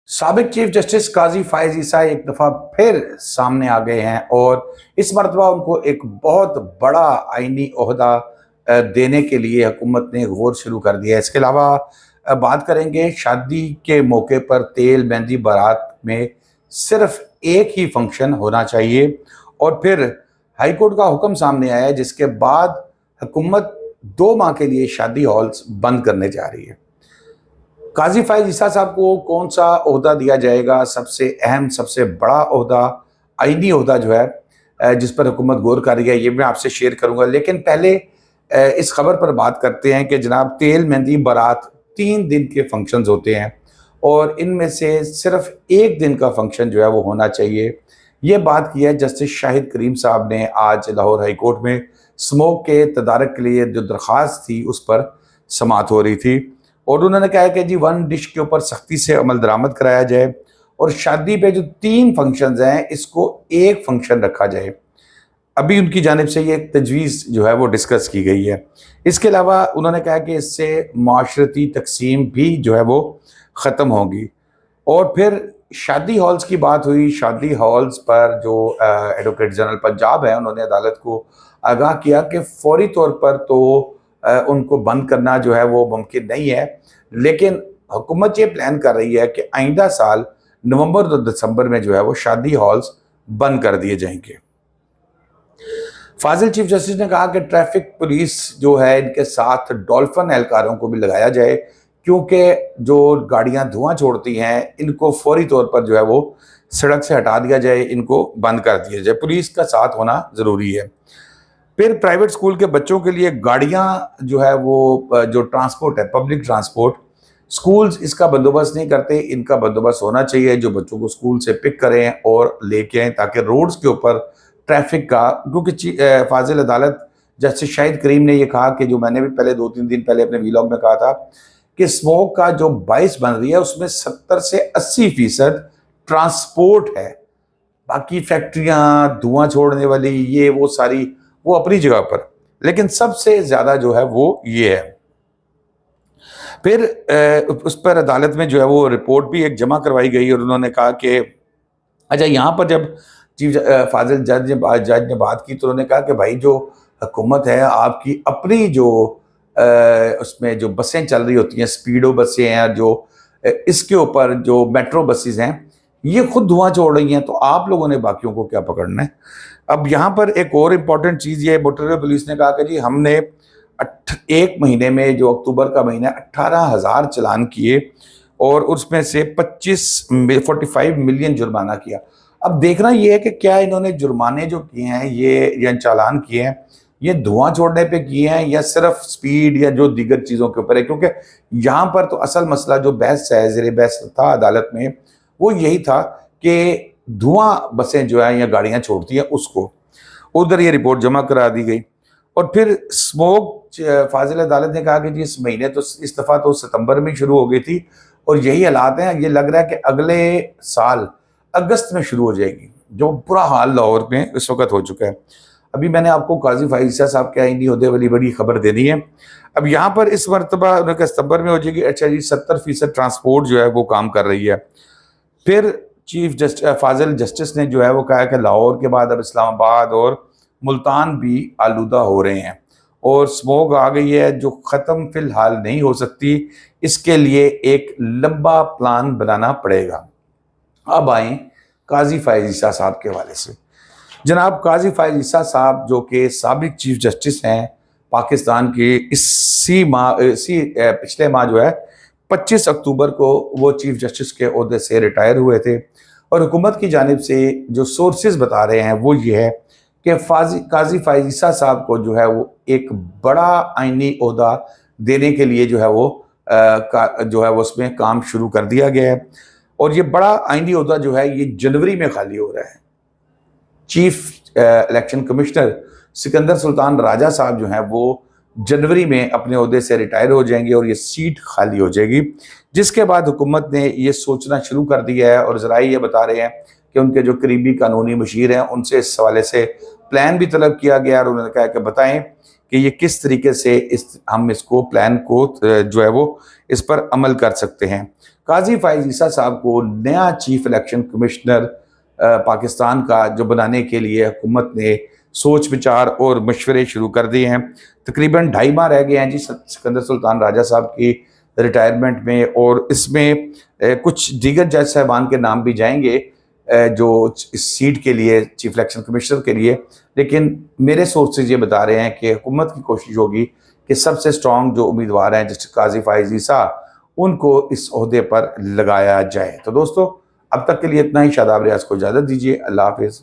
साबिक chief justice काजी फायज ईसा एक दफ़ा फिर सामने आ गए हैं और इस मरतबा उनको एक बहुत बड़ा आइनी ओहदा देने के लिए हुकूमत ने गौर शुरू कर दिया है। इसके अलावा बात करेंगे शादी के मौके पर तेल मेहंदी बारात में सिर्फ एक ही फंक्शन होना चाहिए। और फिर हाई कोर्ट का हुक्म सामने आया है जिसके बाद हुकूमत 2 माह के लिए शादी हॉल्स बंद करने जा रही है। काजी फायज ईसा साहब को कौन सा ओहदा दिया जाएगा, सबसे अहम सबसे बड़ा ओहदा, आईनी ओहदा जो है जिस पर हुकूमत गौर कर रही है, ये मैं आपसे शेयर करूंगा। लेकिन पहले इस खबर पर बात करते हैं कि जनाब तेल मेहंदी बारात 3 दिन के फंक्शंस होते हैं और इनमें से सिर्फ 1 दिन का फंक्शन जो है वो होना चाहिए। ये बात की है जस्टिस शाहिद करीम साहब ने आज लाहौर हाई कोर्ट में। स्मोक के तदारक के लिए जो दरख्वास्त थी उस पर समाअत हो रही थी और उन्होंने कहा कि जी 1 डिश के ऊपर सख्ती से अमल दरामद कराया जाए और शादी पे जो 3 फंक्शंस हैं इसको 1 फंक्शन रखा जाए। अभी उनकी जानिब से ये एक तजवीज़ जो है वो डिस्कस की गई है। इसके अलावा उन्होंने कहा कि इससे माशरती तकसीम भी जो है वो ख़त्म होगी। और फिर शादी हॉल्स की बात हुई। शादी हॉल्स पर जो एडवोकेट जनरल पंजाब है उन्होंने अदालत को आगाह किया कि फौरी तौर पर तो उनको बंद करना जो है वो मुमकिन नहीं है, लेकिन हुकूमत ये प्लान कर रही है कि आइंदा साल नवंबर और दिसंबर में जो है वो शादी हॉल्स बंद कर दिए जाएंगे। फाजिल चीफ जस्टिस ने कहा कि ट्रैफिक पुलिस जो है इनके साथ डॉल्फिन एहलकारों को भी लगाया जाए, क्योंकि जो गाड़ियां धुआं छोड़ती हैं इनको फौरी तौर पर जो है वो सड़क से हटा दिया जाए, इनको बंद कर दिया जाए। पुलिस का साथ होना ज़रूरी है। फिर प्राइवेट स्कूल के बच्चों के लिए गाड़ियां जो है वो जो ट्रांसपोर्ट है, पब्लिक ट्रांसपोर्ट, स्कूल्स इसका बंदोबस्त नहीं करते, इनका बंदोबस्त होना चाहिए जो बच्चों को स्कूल से पिक करें और लेके आएँ ताकि रोड्स के ऊपर ट्रैफिक का, क्योंकि फाजिल अदालत जस्टिस शाहिद करीम ने ये कहा कि जो मैंने भी पहले 2-3 दिन पहले अपने वीलॉग में कहा था कि स्मोक का जो बाइस बन रही है उसमें 70 से 80% ट्रांसपोर्ट है। बाकी फैक्ट्रियां धुआं छोड़ने वाली ये वो सारी वो अपनी जगह पर, लेकिन सबसे ज्यादा जो है वो ये है। फिर उस पर अदालत में जो है वो रिपोर्ट भी एक जमा करवाई गई और उन्होंने कहा कि अच्छा, यहाँ पर जब चीफ फाजिल जज ने बात की तो उन्होंने कहा कि भाई जो हुकूमत है आपकी अपनी जो उसमें जो बसें चल रही होती हैं, स्पीडो बसें हैं, जो इसके ऊपर जो मेट्रो बसेस हैं ये खुद धुआं छोड़ रही हैं, तो आप लोगों ने बाकियों को क्या पकड़ना है। अब यहाँ पर एक और इम्पॉर्टेंट चीज़ ये, मोटरवे पुलिस ने कहा कि जी हमने 1 महीने में जो अक्टूबर का महीना 18,000 चालान किए और उसमें से 45 मिलियन जुर्माना किया। अब देखना ये है कि क्या इन्होंने जुर्माने जो किए हैं ये या चालान किए हैं ये धुआं छोड़ने पे किए हैं या सिर्फ स्पीड या जो दीगर चीज़ों के ऊपर है, क्योंकि यहाँ पर तो असल मसला जो बहस है, ज़ेरे बहस था अदालत में, वो यही था कि धुआं बसें जो है या गाड़ियां छोड़ती हैं उसको। उधर ये रिपोर्ट जमा करा दी गई। और फिर स्मोक फाजिल अदालत ने कहा कि जी इस महीने तो इस दफ़ा तो सितंबर में शुरू हो गई थी और यही हालात हैं, ये लग रहा है कि अगले साल अगस्त में शुरू हो जाएगी, जो बुरा हाल लाहौर में इस वक्त हो चुका है। अभी मैंने आपको काजी फायज ईसा साहब के आईनी ओहदे वाली बड़ी खबर दे दी है। अब यहाँ पर इस मरतबा उन्होंने सितंबर में हो जाएगी। अच्छा जी, 70% ट्रांसपोर्ट जो है वो काम कर रही है। फिर चीफ फाजिल जस्टिस ने जो है वो कहा कि लाहौर के बाद अब इस्लामाबाद और मुल्तान भी आलूदा हो रहे हैं और स्मोक आ गई है जो ख़त्म फिलहाल नहीं हो सकती, इसके लिए एक लंबा प्लान बनाना पड़ेगा। अब आए काजी फायज ईसा साहब के हवाले से। जनाब काजी फायज ईसा साहब जो कि साबिक चीफ जस्टिस हैं पाकिस्तान के, पिछले माह जो है 25 अक्टूबर को वो चीफ जस्टिस के ओहदे से रिटायर हुए थे और हुकूमत की जानिब से जो सोर्सेज बता रहे हैं वो ये है कि काजी फायज ईसा साहब को जो है वो एक बड़ा आइनी ओहदा देने के लिए जो है वो उसमें काम शुरू कर दिया गया है और ये बड़ा आइनी ओहदा जो है ये जनवरी में खाली हो रहा है। Chief election commissioner Sikandar Sultan Raja साहब जो हैं वो जनवरी में अपने ओहदे से रिटायर हो जाएंगे और ये सीट खाली हो जाएगी, जिसके बाद हुकूमत ने ये सोचना शुरू कर दिया है और ज़राए ये बता रहे हैं कि उनके जो करीबी कानूनी मशीर हैं उनसे इस हवाले से प्लान भी तलब किया गया और उन्होंने कहा कि बताएं کہ یہ کس طریقے سے ہم اس کو پلان کو جو ہے وہ اس پر عمل کر سکتے ہیں۔ قاضی فائز عیسیٰ صاحب کو نیا چیف الیکشن کمشنر پاکستان کا جو بنانے کے لیے حکومت نے سوچ بچار اور مشورے شروع کر دیے ہیں۔ تقریباً 2.5 ماہ رہ گئے ہیں جی سکندر سلطان راجہ صاحب کی ریٹائرمنٹ میں، اور اس میں کچھ دیگر جج صاحبان کے نام بھی جائیں گے جو اس سیٹ کے لیے چیف الیکشن کمشنر کے لیے، لیکن میرے سورسز یہ بتا رہے ہیں کہ حکومت کی کوشش ہوگی کہ سب سے سٹرونگ جو امیدوار ہیں جسٹس قاضی فائز عیسیٰ ان کو اس عہدے پر لگایا جائے۔ تو دوستو اب تک کے لیے اتنا ہی، شاداب ریاض کو اجازت دیجیے، اللہ حافظ۔